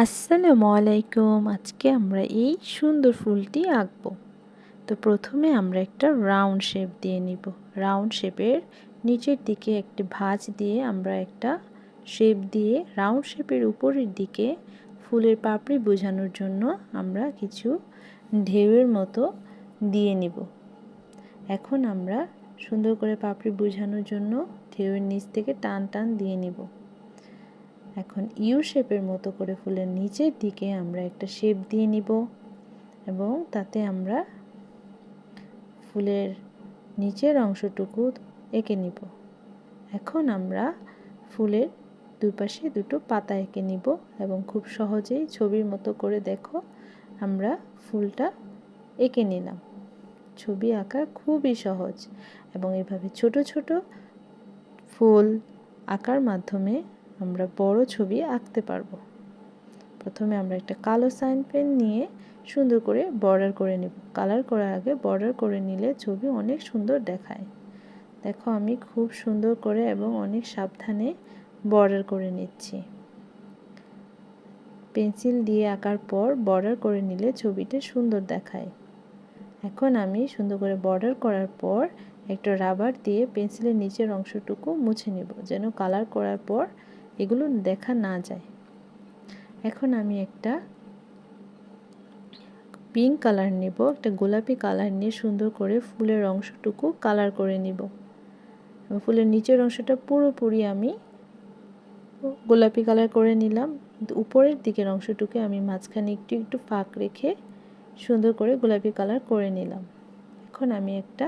আসসালামু আলাইকুম। আজকে আমরা এই সুন্দর ফুলটি আঁকবো। তো প্রথমে আমরা একটা রাউন্ড শেপ দিয়ে নিব। রাউন্ড শেপের নিচের দিকে একটি ভাঁজ দিয়ে আমরা একটা শেপ দিয়ে রাউন্ড শেপের উপরের দিকে ফুলের পাপড়ি বোঝানোর জন্য আমরা কিছু ঢেউয়ের মতো দিয়ে নিব। এখন আমরা সুন্দর করে পাপড়ি বোঝানোর জন্য ঢেউয়ের নিচ থেকে টান টান দিয়ে নিব। এখন ইউ শেপের মতো করে ফুলের নিচের দিকে আমরা একটা শেপ দিয়ে নিব এবং তাতে আমরা ফুলের নিচের অংশটুকু এঁকে নিব। এখন আমরা ফুলের দুই পাশে দুটো পাতা এঁকে নিব এবং খুব সহজেই ছবির মতো করে দেখো আমরা ফুলটা এঁকে নিলাম। ছবি আঁকা খুবই সহজ এবং এভাবে ছোট ছোট ফুল আঁকার মাধ্যমে আমরা বড় ছবি আঁকতে পারবো। প্রথমে আমরা একটা কালো সাইন পেন নিয়ে সুন্দর করে বর্ডার করে নেব। কালার করার আগে বর্ডার করে নিলে ছবি অনেক সুন্দর দেখায়। দেখো আমি খুব সুন্দর করে এবং অনেক সাবধানে বর্ডার করে নিচ্ছি। পেন্সিল দিয়ে আঁকার পর বর্ডার করে নিলে ছবিটা সুন্দর দেখায়। এখন আমি সুন্দর করে বর্ডার করার পর একটা রাবার দিয়ে পেন্সিলের নিচের অংশটুকু মুছে নেব যেন কালার করার পর এগুলো দেখা না যায়। এখন আমি একটা পিঙ্ক কালার নেব, একটা গোলাপি কালার নিয়ে সুন্দর করে ফুলের অংশটুকু কালার করে নিব। ফুলের নিচের অংশটা পুরোপুরি আমি গোলাপি কালার করে নিলাম, উপরের দিকের অংশটুকু আমি মাঝখানে একটু একটু ফাঁক রেখে সুন্দর করে গোলাপি কালার করে নিলাম। এখন আমি একটা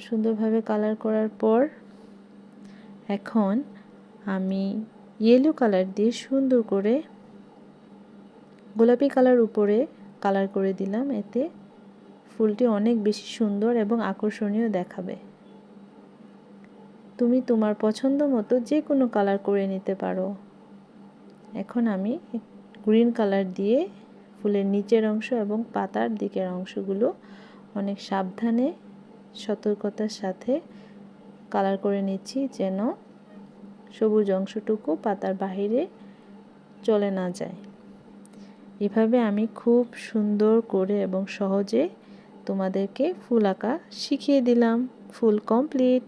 সুন্দরভাবে কালার করার পর এখন আমি ইয়েলো কালার দিয়ে সুন্দর করে গোলাপি কালার উপরে কালার করে দিলাম। এতে ফুলটি অনেক বেশি সুন্দর এবং আকর্ষণীয় দেখাবে। তুমি তোমার পছন্দ মতো যে কোনো কালার করে নিতে পারো। এখন আমি গ্রিন কালার দিয়ে ফুলের নিচের অংশ এবং পাতার দিকের অংশগুলো অনেক সাবধানে সতর্কতার সাথে কালার করে নিচ্ছি যেন সবুজ অংশটুকু পাতার বাহিরে চলে না যায়। এভাবে আমি খুব সুন্দর করে এবং সহজে তোমাদেরকে ফুল আঁকা শিখিয়ে দিলাম। Full complete.